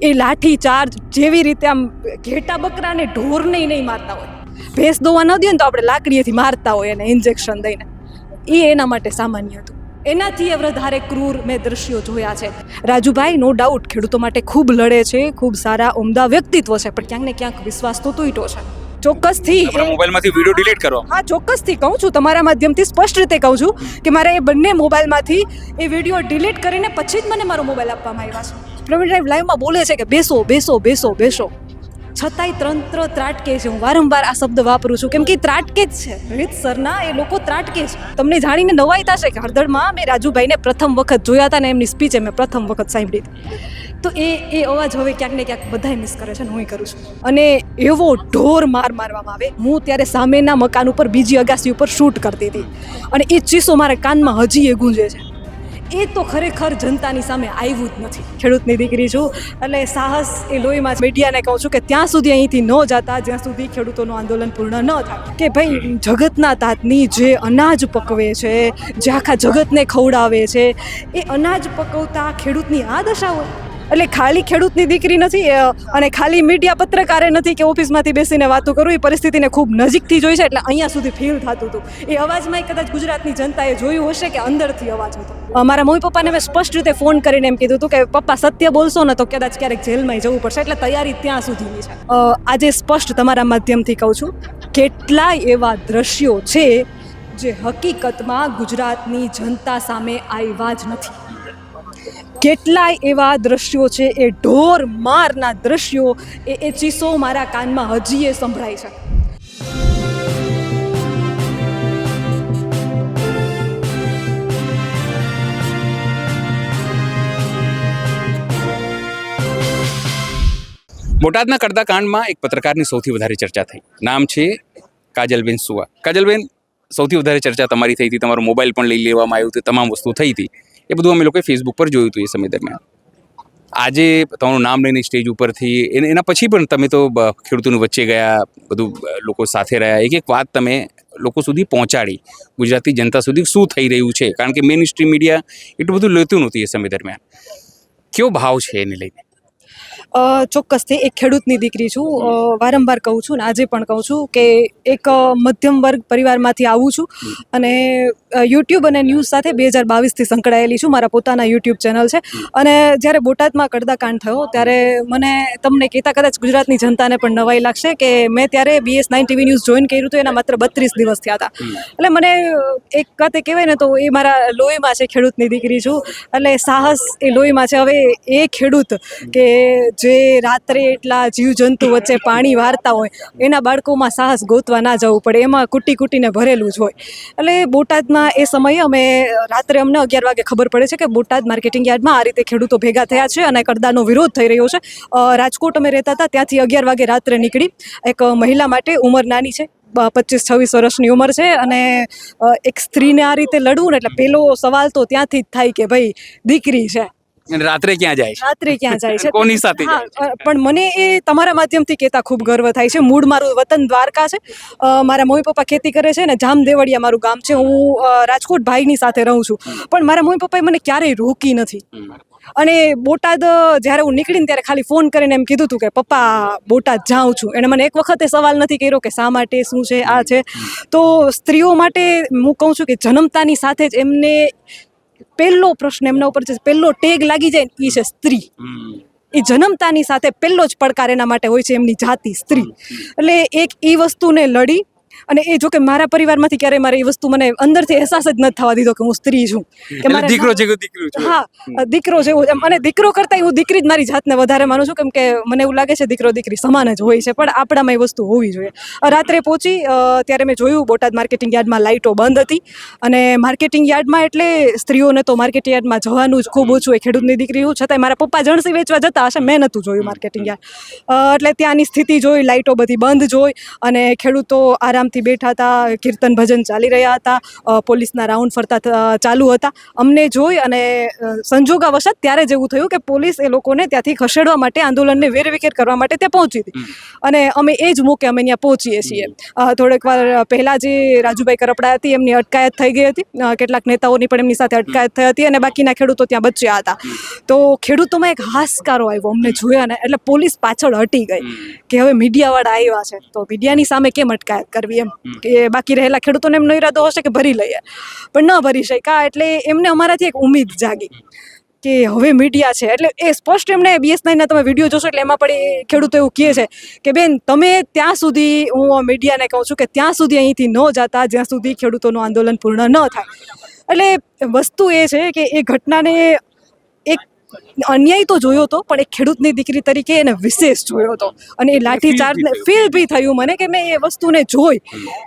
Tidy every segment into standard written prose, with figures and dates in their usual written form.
એ લાઠી charge જેવી રીતે આમ ઘેટા બકરાને ઢોરને નહીં મારતા હોય, ભેંસ દોવા ન દે ને તો આપણે લાકડીએથી મારતા હોય એને ઇન્જેક્શન દઈને, એ એના માટે સામાન્ય હતું. એનાથી વધારે ક્રૂર મેં દ્રશ્યો જોયા છે. રાજુભાઈ નો ડાઉટ ખેડૂતો માટે ખૂબ લડે છે, ખૂબ સારા ઉમદા વ્યક્તિત્વ છે, પણ ક્યાંક ને ક્યાંક વિશ્વાસ તો તૂટ્યો છે. ચોક્કસથી મોબાઈલમાંથી વિડીયો ડિલીટ કરો. હા, ચોક્કસથી કહું છું, તમારા માધ્યમથી સ્પષ્ટ રીતે કહું છું કે મારે એ બંને મોબાઈલમાંથી એ વિડીયો ડિલીટ કરીને પછી જ મને મારો મોબાઈલ આપવામાં આવ્યા છે. પ્રવીણ ડ્રાઈવ લાઈવમાં બોલે છે કે બેસો બેસો બેસો બેસો, છતાંય તંત્ર ત્રાટકે છે. હું વારંવાર આ શબ્દ વાપરું છું કેમ કે ત્રાટકે જ છે, રીતસરના એ લોકો ત્રાટકે છે. તમને જાણીને નવાઈ થશે કે હળદરમાં મેં રાજુભાઈને પ્રથમ વખત જોયા હતા ને એમની સ્પીચ મેં પ્રથમ વખત સાંભળી હતી. તો એ અવાજ હવે ક્યાંક ને ક્યાંક બધાય મિસ કરે છે ને હું કરું છું. અને એવો ઢોર મારવામાં આવે, હું ત્યારે સામેના મકાન ઉપર બીજી અગાસી ઉપર શૂટ કરતી હતી અને એ ચીસો મારા કાનમાં હજી એ ગુંજે છે. એ તો ખરેખર જનતાની સામે આવ્યું જ નથી. ખેડૂતની દીકરી છું એટલે સાહસ એ લોહીમાં મીડિયાને કહું છું કે ત્યાં સુધી અહીંથી ન જતા જ્યાં સુધી ખેડૂતોનું આંદોલન પૂર્ણ ન થાય. કે ભાઈ જગતના તાતની જે અનાજ પકવે છે, જે આખા જગતને ખવડાવે છે, એ અનાજ પકવતા ખેડૂતની આ દશા હોય. એટલે ખાલી ખેડૂતની દીકરી નથી અને ખાલી મીડિયા પત્રકારે નથી કે ઓફિસમાંથી બેસીને વાતો કરું, એ પરિસ્થિતિને ખૂબ નજીકથી જોઈ છે એટલે અહીંયા સુધી ફીલ થતું હતું. એ અવાજમાં કદાચ ગુજરાતની જનતાએ જોયું હશે કે અંદરથી અવાજ હતો. મારા મમ્મી પપ્પાને મેં સ્પષ્ટ રીતે ફોન કરીને એમ કીધું હતું કે પપ્પા સત્ય બોલશો ને તો કદાચ ક્યારેક જેલમાં જવું પડશે, એટલે તૈયારી ત્યાં સુધીની છે. આજે સ્પષ્ટ તમારા માધ્યમથી કહું છું, કેટલાય એવા દ્રશ્યો છે જે હકીકતમાં ગુજરાતની જનતા સામે આવ્યા જ નથી. કેટલાય એવા દ્રશ્યો છે, એ ઢોર મારના દ્રશ્યો, એ ચીસો મારા કાનમાં હજી એ સંભળાય છે. બોટાદના કડદા કાંડમાં એક પત્રકારની સૌથી વધારે ચર્ચા થઈ. નામ છે કાજલબેન સુવા. કાજલબેન, સૌથી વધારે ચર્ચા તમારી થઈ હતી, તમારો મોબાઈલ પણ લઈ લેવામાં આવ્યું હતું, તમામ વસ્તુ થઈ હતી. એ બધું અમે લોકોએ ફેસબુક પર જોયું હતું એ સમય દરમિયાન. આજે તમારું નામ લઈને સ્ટેજ ઉપરથી એના પછી પણ તમે તો ખેડૂતોની વચ્ચે ગયા, બધું લોકો સાથે રહ્યા, એક એક વાત તમે લોકો સુધી પહોંચાડી, ગુજરાતની જનતા સુધી શું થઈ રહ્યું છે, કારણ કે મેઇન સ્ટ્રીમ મીડિયા એટલું બધું લેતું નહોતું એ સમય દરમિયાન. કેવો ભાવ છે એને લઈને? ચોક્કસથી એક ખેડૂતની દીકરી છું, વારંવાર કહું છું ને આજે પણ કહું છું કે એક મધ્યમ વર્ગ પરિવારમાંથી આવું છું અને યુટ્યુબ અને ન્યૂઝ સાથે 2022થી સંકળાયેલી છું. મારા પોતાના યુટ્યુબ ચેનલ છે અને જ્યારે બોટાદમાં કડદાકાંડ થયો ત્યારે મને તમને કહેતા કદાચ ગુજરાતની જનતાને પણ નવાઈ લાગશે કે મેં ત્યારે BS9 TV ન્યૂઝ જોઈન કર્યું હતું, એના માત્ર 32 દિવસ થયા હતા. એટલે મને એક કતે કહેવાય ને તો એ મારા લોહીમાં છે, ખેડૂતની દીકરી છું એટલે સાહસ એ લોહીમાં છે. હવે એ ખેડૂત કે જે રાત્રે એટલા જીવજંતુ વચ્ચે પાણી વારતા હોય, એના બાળકોમાં સાહસ ગોતવા ના જવું પડે, એમાં કૂટી કૂટીને ભરેલું જ હોય. એટલે બોટાદમાં એ સમયે અમે રાત્રે અમને 11 વાગે ખબર પડે છે કે બોટાદ માર્કેટિંગ યાર્ડમાં આ રીતે ખેડૂતો ભેગા થયા છે અને કડદાનો વિરોધ થઈ રહ્યો છે. રાજકોટ અમે રહેતા હતા, ત્યાંથી 11 વાગે રાત્રે નીકળી. એક મહિલા માટે ઉંમર નાની છે, 25-26 વર્ષની ઉંમર છે અને એક સ્ત્રીને આ રીતે લડવું ને એટલે પહેલો સવાલ તો ત્યાંથી જ થાય કે ભાઈ દીકરી છે, રાત્રે ક્યાં જાય છે? રાત્રે ક્યાં જાય છે, કોની સાથે જાય છે? પણ મને એ તમારા માધ્યમથી કહેતા ખૂબ ગર્વ થાય છે. મૂળ મારું વતન દ્વારકા છે, મારા મમ્મી પપ્પા ખેતી કરે છે ને જામદેવળિયા મારું ગામ છે. હું રાજકોટ ભાઈની સાથે રહું છું, પણ મારા મમ્મી પપ્પાએ મને ક્યારેય રોકી નથી. અને બોટાદ જ્યારે હું નીકળીને ત્યારે ખાલી ફોન કરીને એમ કીધું હતું કે પપ્પા બોટાદ જાઉં છું. એણે મને એક વખતે સવાલ નથી કર્યો કે શા માટે, શું છે, આ છે. તો સ્ત્રીઓ માટે હું કહું છું કે જન્મતાની સાથે જ એમને પહેલો પ્રશ્ન એમના ઉપર જે પહેલો ટેગ લાગી જાય ને એ છે સ્ત્રી. એ જન્મતાની સાથે પહેલો જ પડકાર એના માટે હોય છે એમની જાતિ સ્ત્રી. એટલે એક એ વસ્તુને લડી અને એ જો કે મારા પરિવારમાંથી ક્યારેય મારે એ વસ્તુ મને અંદરથી અહેસાસ જ નથી થવા દીધો કે હું સ્ત્રી છું, કે મારે દીકરો છે કે દીકરી છે. હા, દીકરો જેવો અને દીકરો કરતાં હું દીકરી જ મારી જાતને વધારે માનું છું, કેમ કે મને એવું લાગે છે દીકરો દીકરી સમાન જ હોય છે, પણ આપણામાં એ વસ્તુ હોવી જોઈએ. રાત્રે પહોંચી ત્યારે મેં જોયું બોટાદ માર્કેટિંગ યાર્ડમાં લાઇટો બંધ હતી અને માર્કેટિંગ યાર્ડમાં એટલે સ્ત્રીઓને તો માર્કેટિંગ યાર્ડમાં જવાનું જ ખૂબ ઓછું હોય. ખેડૂતની દીકરી હું છતાંય મારા પપ્પા જણસી વેચવા જતા હશે, મેં નહોતું જોયું માર્કેટિંગ યાર્ડ. એટલે ત્યાંની સ્થિતિ જોઈ, લાઇટો બધી બંધ જોઈ અને ખેડૂતો આરામથી શાંતિથી બેઠા હતા, કીર્તન ભજન ચાલી રહ્યા હતા, પોલીસના રાઉન્ડ ફરતા ચાલુ હતા. અમને જોઈ અને સંજોગાવશાત ત્યારે જ એવું થયું કે પોલીસ એ લોકોને ત્યાંથી ખસેડવા માટે, આંદોલનને વેરવિખેર કરવા માટે ત્યાં પહોંચી હતી. અને અમે એ જ મોકે અમે ત્યાં પહોંચીએ છીએ. થોડીક વાર પહેલાં જે રાજુભાઈ કરપડા હતી એમની અટકાયત થઈ ગઈ હતી, કેટલાક નેતાઓની પણ એમની સાથે અટકાયત થઈ હતી અને બાકીના ખેડૂતો ત્યાં બચ્યા હતા. તો ખેડૂતોમાં એક હાશકારો આવ્યો અમને જોયા ને, એટલે પોલીસ પાછળ હટી ગઈ કે હવે મીડિયાવાળા આવ્યા છે તો મીડિયાની સામે કેમ અટકાયત કરવી, એમ કે બાકી રહેલા ખેડૂતોને એમનો ઈરાદો હશે કે ભરી લઈએ, પણ ન ભરી શક્યા. એટલે એમને અમારાથી એક ઉમ્મીદ જાગી કે હવે મીડિયા છે. એટલે એ સ્પષ્ટ એમને BS9ના તમે વિડીયો જોશો એટલે એમાં પણ એ ખેડૂતો એવું કહે છે કે બેન તમે ત્યાં સુધી, હું મીડિયાને કહું છું કે ત્યાં સુધી અહીંથી ન જતા જ્યાં સુધી ખેડૂતોનું આંદોલન પૂર્ણ ન થાય. એટલે વસ્તુ એ છે કે એ ઘટનાને એક અન્યાય તો જોયો હતો, પણ એક ખેડૂતની દીકરી તરીકે એને વિશેષ જોયો હતો. અને એ લાઠીચાર્જને ફીલ બી થયું મને કે મેં એ વસ્તુને જોઈ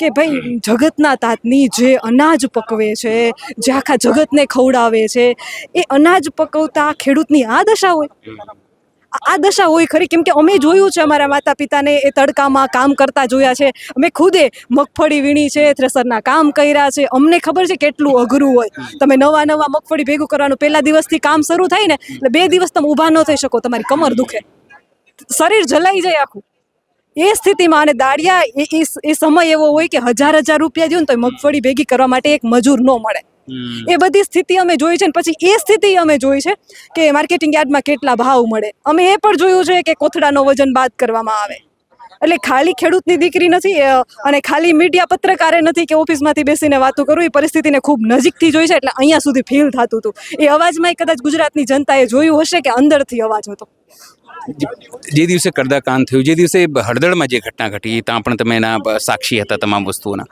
કે ભાઈ જગતના તાતની જે અનાજ પકવે છે, જે આખા જગતને ખવડાવે છે, એ અનાજ પકવતા ખેડૂતની આ દશા હોય, આ દશા હોય ખરી. કેમ કે અમે જોયું છે અમારા માતા પિતાને એ તડકામાં કામ કરતા જોયા છે. અમે ખુદે મગફળી વીણી છે, થ્રેસરના કામ કર્યા છે. અમને ખબર છે કેટલું અઘરું હોય. તમે નવા મગફળી ભેગું કરવાનું, પહેલા દિવસથી કામ શરૂ થાય ને એટલે 2 દિવસ તમે ઊભા ન થઈ શકો, તમારી કમર દુખે, શરીર જલાઈ જાય આખું. એ સ્થિતિમાં અને દાળિયા એ સમય એવો હોય કે 1000 રૂપિયા દો ને તો મગફળી ભેગી કરવા માટે એક મજૂર ન મળે. એ બધી સ્થિતિ અમે જોઈ છે. ને પછી એ સ્થિતિ અમે જોઈ છે કે માર્કેટિંગ યાર્ડમાં કેટલા ભાવ મળે. અમે એ પણ જોયું છે કે કોથળાનો વજન બાદ કરવામાં આવે. એટલે ખાલી ખેડૂતની દીકરી નથી અને ખાલી મીડિયા પત્રકારે નથી કે ઓફિસમાંથી બેસીને વાતો કરું, એ પરિસ્થિતિને ખૂબ નજીકથી જોઈ છે. એટલે અહીંયા સુધી ફીલ થતું હતું. એ અવાજમાં કદાચ ગુજરાતની જનતાએ જોયું હશે કે અંદરથી અવાજ હતો. જે દિવસે કડદાકાંડ થયું, જે દિવસે હળદળમાં જે ઘટના ઘટી, ત્યાં પણ તમે એના સાક્ષી હતા તમામ વસ્તુઓના.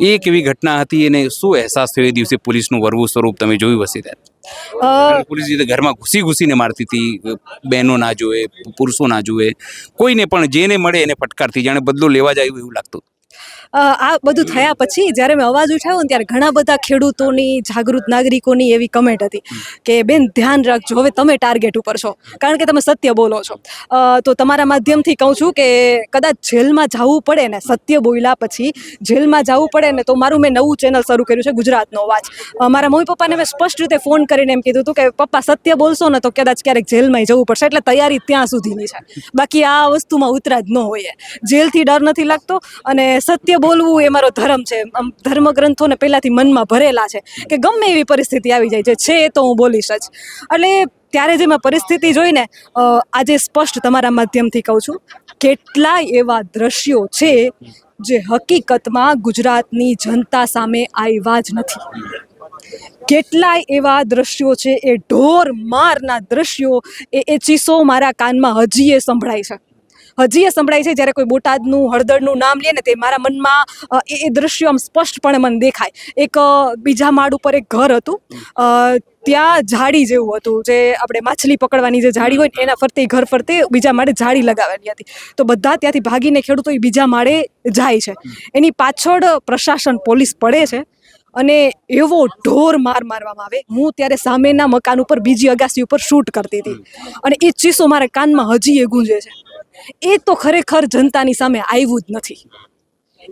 એ કેવી ઘટના હતી અને શું અહેસાસ થયો એ દિવસે? પોલીસનું વરવું સ્વરૂપ તમે જોયું હશે ત્યારે. પોલીસ જે ઘરમાં ઘૂસીને મારતી હતી, બહેનો ના જોવે, પુરુષો ના જોવે, કોઈને પણ જેને મળે એને ફટકારતી, જાણે બદલો લેવા જ આવ્યું એવું લાગતું. આ બધું થયા પછી જ્યારે મેં અવાજ ઉઠાવ્યો ને ત્યારે ઘણા બધા ખેડૂતોની, જાગૃત નાગરિકોની એવી કમેન્ટ હતી કે બેન ધ્યાન રાખજો, હવે તમે ટાર્ગેટ ઉપર છો કારણ કે તમે સત્ય બોલો છો. તો તમારા માધ્યમથી કહું છું કે કદાચ જેલમાં જવું પડે ને, સત્ય બોલ્યા પછી જેલમાં જવું પડે ને, તો મારું મેં નવું ચેનલ શરૂ કર્યું છે, ગુજરાતનો અવાજ. મારા મમ્મી પપ્પાને મેં સ્પષ્ટ રીતે ફોન કરીને એમ કીધું હતું કે પપ્પા સત્ય બોલશો ને તો કદાચ ક્યારેક જેલમાં જવું પડશે. એટલે તૈયારી ત્યાં સુધીની છે, બાકી આ વસ્તુમાં ઉતરા જ ન હોઈએ. જેલથી ડર નથી લાગતો અને સત્ય બોલવું એ મારો ધર્મ છે. ધર્મ ગ્રંથોને પહેલાંથી મનમાં ભરેલા છે કે ગમે એવી પરિસ્થિતિ આવી જાય, જે છે એ તો હું બોલીશ જ. એટલે ત્યારે જે મેં પરિસ્થિતિ જોઈને આજે સ્પષ્ટ તમારા માધ્યમથી કહું છું, કેટલાય એવા દ્રશ્યો છે જે હકીકતમાં ગુજરાતની જનતા સામે આવ્યા જ નથી. કેટલાય એવા દ્રશ્યો છે, એ ઢોર મારના દ્રશ્યો, એ ચીસો મારા કાનમાં હજી એ સંભળાય છે. જ્યારે કોઈ બોટાદનું, હળદળનું નામ લે ને તે મારા મનમાં એ દ્રશ્યો આમ સ્પષ્ટપણે મને દેખાય. એક બીજા માળ ઉપર એક ઘર હતું, ત્યાં ઝાડી જેવું હતું, જે આપણે માછલી પકડવાની જે ઝાડી હોય ને એના ફરતે, ઘર ફરતે બીજા માળે ઝાડી લગાવેલી હતી. તો બધા ત્યાંથી ભાગીને ખેડૂતો એ બીજા માળે જાય છે. એની પાછળ પ્રશાસન, પોલીસ પડે છે અને એવો ઢોર મારવામાં આવે. હું ત્યારે સામેના મકાન ઉપર બીજી અગાસી ઉપર શૂટ કરતી હતી અને એ ચીસો મારા કાનમાં હજી એ ગુંજે છે. એ તો ખરેખર જનતાની સામે આવ્યું જ નથી.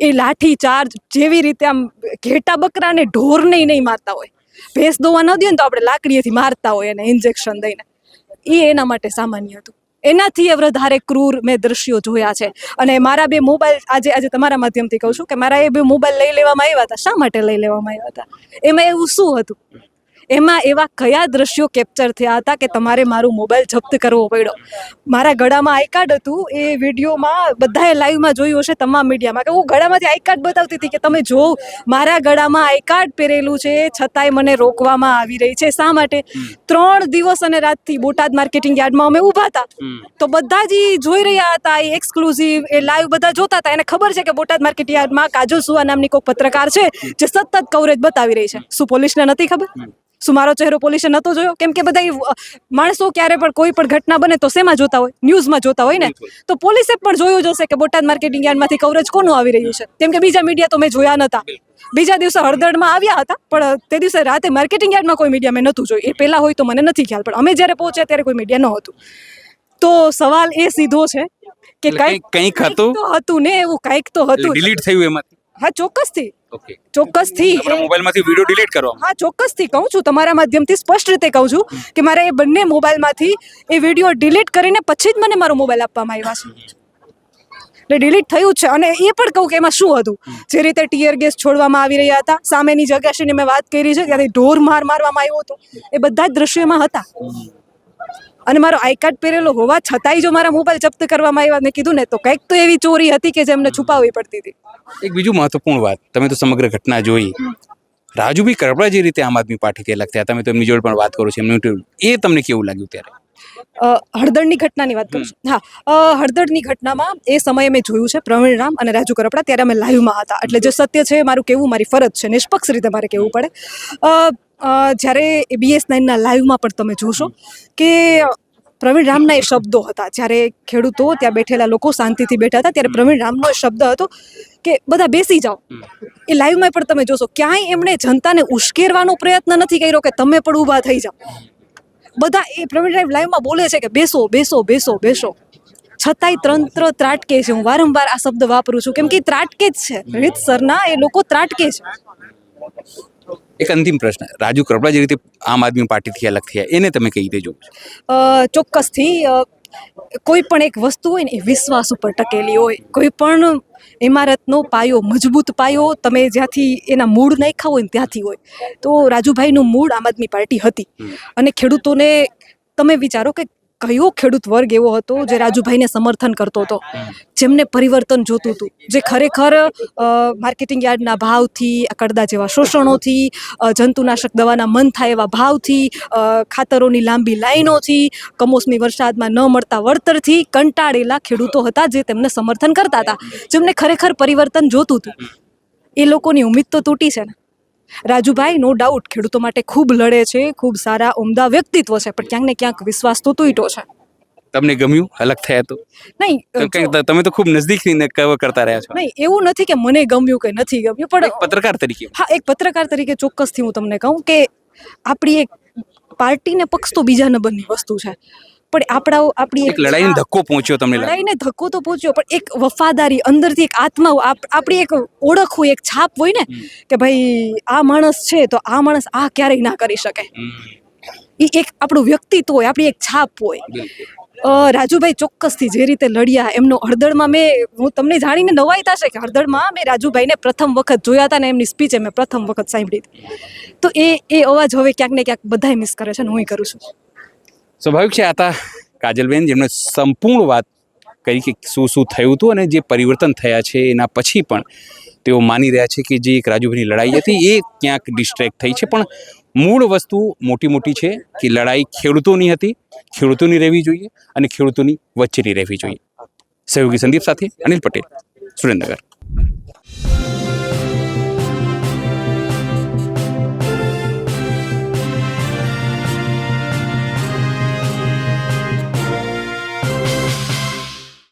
એ લાઠી ચાર્જ જેવી રીતે આમ ઘેટા બકરાને ઢોરને નહીં મારતા હોય, ભેંસ દોવા ન દે ને તો આપણે લાકડીએથી મારતા હોય એને ઇન્જેક્શન દઈને, એ એના માટે સામાન્ય હતું. એનાથી એ વધારે ક્રૂર મેં દ્રશ્યો જોયા છે. અને મારા 2 મોબાઈલ આજે તમારા માધ્યમથી કહું છું કે મારા એ 2 મોબાઈલ લઈ લેવામાં આવ્યા હતા. શા માટે લઈ લેવામાં આવ્યા હતા? એમાં એવું શું હતું? એમાં એવા કયા દ્રશ્યો કેપ્ચર થયા હતા કે તમારે મારું મોબાઈલ જપ્ત કરવો પડ્યો? મારા ગળામાં આઈ કાર્ડ હતું. એ વિડીયોમાં બધાએ લાઈવમાં જોયું હશે, તમામ મીડિયામાં, કે હું ગળામાંથી આઈ કાર્ડ બતાવતી હતી કે તમે જો મારા ગળામાં આઈ કાર્ડ પહેરેલું છે, છતાંય મને રોકવામાં આવી રહી છે. શા માટે? 3 દિવસ અને રાતથી બોટાદ માર્કેટિંગ યાર્ડમાં અમે ઊભા હતા, તો બધા જ જોઈ રહ્યા હતા. એ એક્સક્લુઝિવ, એ લાઈવ બધા જોતા હતા. એને ખબર છે કે બોટાદ માર્કેટિંગ યાર્ડમાં કાજલ સુવા નામની કોઈ પત્રકાર છે જે સતત કવરેજ બતાવી રહી છે. શું પોલીસને નથી ખબર? શું મારો ચહેરો પોલીસે નહોતો જોયો? કેમ કે બધા માણસો ક્યારે પણ કોઈ પણ ઘટના બને તો શેમાં જોતા હોય? ન્યૂઝમાં જોતા હોય ને. તો પોલીસે પણ જોયું જ હશે કે બોટાદ માર્કેટિંગ યાર્ડમાંથી કવરેજ કોનું આવી રહ્યું છે. કેમ કે બીજા મીડિયા તો મેં જોયા નહોતા. બીજા દિવસે હળદળમાં આવ્યા હતા, પણ તે દિવસે રાતે માર્કેટિંગ યાર્ડમાં કોઈ મીડિયા મેં નહોતું જોયું. એ પહેલાં હોય તો મને નથી ખ્યાલ, પણ અમે જ્યારે પહોંચ્યા ત્યારે કોઈ મીડિયા નહોતું. તો સવાલ એ સીધો છે કે કંઈક હતું ને, એવું કંઈક તો હતું. ડિલીટ થયું એમાંથી. હા ચોક્કસથી ઓકે ચોક્કસથી તમારા મોબાઈલમાંથી વિડીયો ડિલીટ કરવા હા ચોક્કસથી કહું છું, તમારા માધ્યમથી સ્પષ્ટ રીતે કહું છું કે મારે એ બંને મોબાઈલમાંથી એ વિડીયો ડિલીટ કરીને પછી જ મને મારો મોબાઈલ આપવામાં આવ્યા છે. એટલે ડિલીટ થયું જ છે. અને એ પણ કહું કે એમાં શું હતું, જે રીતે ટીયર ગેસ છોડવામાં આવી રહ્યા હતા, સામેની જગ્યાશીની મેં વાત કરી છે, ત્યાંથી ઢોર માર મારવામાં આવ્યો હતો, એ બધા જ દ્રશ્યોમાં હતા. અને મારો આઈ કાર્ડ પહેરેલો હોવા છતાંય જો મારા મોબાઈલ જપ્ત કરવામાં આવ્યા, મેં કીધું ને તો કંઈક તો એવી ચોરી હતી કે જે એમને છુપાવવી પડતી હતી. એક બીજું મહત્વપૂર્ણ વાત, તમે તો સમગ્ર ઘટના જોઈ. રાજુભાઈ કરપડા જે રીતે આમ આદમી પાર્ટીથી અલગ થયા, તમે તો એમની જોડે પણ વાત કરો છો, એમનું interview, એ તમને કેવું લાગ્યું ત્યારે? હળદરની ઘટનાની વાત કરું છું. હા, હળદરની ઘટનામાં એ સમયે મેં જોયું છે પ્રવીણ રામ અને રાજુ કરપડા, ત્યારે અમે લાઈવમાં હતા. એટલે જે સત્ય છે એ મારું કહેવું મારી ફરજ છે, નિષ્પક્ષ રીતે મારે કહેવું પડે. જ્યારે BS9ના લાઈવમાં પણ તમે જોશો કે પ્રવીણ રામના એ શબ્દો હતા, જ્યારે ખેડૂતો ત્યાં બેઠેલા લોકો શાંતિથી બેઠા હતા, ત્યારે પ્રવીણ રામનો એ શબ્દ હતો કે બધા બેસી જાઓ. એ લાઈવમાં પણ તમે જોશો, ક્યાંય એમણે જનતાને ઉશ્કેરવાનો પ્રયત્ન નથી કર્યો કે તમે પણ ઊભા થઈ જાઓ. બધા એ પ્રવીણ રામ લાઈવમાં બોલે છે કે બેસો બેસો બેસો બેસો, છતાંય તંત્ર ત્રાટકે છે. હું વારંવાર આ શબ્દ વાપરું છું કેમ કે ત્રાટકે જ છે. રીતસરના એ લોકો ત્રાટકે છે. એક અંતિમ પ્રશ્ન, રાજુ કરપડા જે રીતે આમ આદમી પાર્ટીથી અલગ થયા, એને તમે કઈ રીતે જોવો છો? ચોક્કસથી કોઈ પણ એક વસ્તુ હોય ને એ વિશ્વાસ ઉપર ટકેલી હોય. કોઈ પણ ઇમારતનો પાયો, મજબૂત પાયો તમે જ્યાંથી એના મૂળ નાખ્યા હોય ને ત્યાંથી હોય. તો રાજુભાઈનું મૂળ આમ આદમી પાર્ટી હતી. અને ખેડૂતોને તમે વિચારો કે કયો ખેડૂત વર્ગ એવો હતો જે રાજુભાઈને સમર્થન કરતો હતો, જેમને પરિવર્તન જોતું હતું, જે ખરેખર માર્કેટિંગ યાર્ડના ભાવથી, કડદા જેવા શોષણોથી, જંતુનાશક દવાના મન થાય એવા ભાવથી, ખાતરોની લાંબી લાઈનોથી, કમોસમી વરસાદમાં ન મળતા વળતરથી કંટાળેલા ખેડૂતો હતા જે તેમને સમર્થન કરતા હતા, જેમને ખરેખર પરિવર્તન જોતું હતું. એ લોકોની ઉમ્મીદ તો તૂટી છે ને. રાજુભાઈ નો ડાઉટ ખેડૂતો માટે ખૂબ લડે છે, ખૂબ સારા ઉમદા વ્યક્તિત્વ છે, પણ ક્યાંક ને ક્યાંક વિશ્વાસ તો તૂટ્યો છે. તમને ગમ્યું અલગ થયા તો? નહીં, તમે તો ખૂબ નજદીકથી કવર કરતા રહ્યા છો. નહીં એવું નથી કે મને ગમ્યું કે નથી ગમ્યું, પણ એક પત્રકાર તરીકે. હા, એક પત્રકાર તરીકે ચોક્કસથી હું તમને કહું કે આપણી એક પાર્ટીને પક્ષ તો બીજા નંબરની વસ્તુ છે, પણ આપણી એક લડાઈને ધક્કો પહોંચ્યો તમને લાગે? લડાઈને ધક્કો તો પહોંચ્યો, પણ એક વફાદારી અંદરથી, એક આત્મા, આપણી એક ઓળખ હોય, એક છાપ હોય ને કે ભાઈ આ માણસ છે તો આ માણસ આ ક્યારેય ના કરી શકે. એ એક આપણું વ્યક્તિત્વ હોય, આપણી એક છાપ હોય. રાજુભાઈ ચોક્કસથી જે રીતે લડ્યા, એમનો હળદરમાં હું તમને જાણીને નવાઈ થશે કે હળદરમાં મેં રાજુભાઈને પ્રથમ વખત જોયા હતા ને એમની સ્પીચ મેં પ્રથમ વખત સાંભળી હતી. તો એ અવાજ હવે ક્યાંક ને ક્યાંક બધાય મિસ કરે છે ને હું કરું છું. સ્વાભાવિક છે. આ હતા કાજલબેન, જેમણે સંપૂર્ણ વાત કરી કે શું શું થયું હતું અને જે પરિવર્તન થયા છે એના પછી પણ તેઓ માની રહ્યા છે કે જે એક રાજુભાઈની લડાઈ હતી એ ક્યાંક ડિસ્ટ્રેક્ટ થઈ છે, પણ મૂળ વસ્તુ મોટી છે કે લડાઈ ખેડૂતોની હતી, ખેડૂતોની રહેવી જોઈએ અને ખેડૂતોની વચ્ચેની રહેવી જોઈએ. સહયોગી સંદીપ સાથે અનિલ પટેલ, સુરેન્દ્રનગર.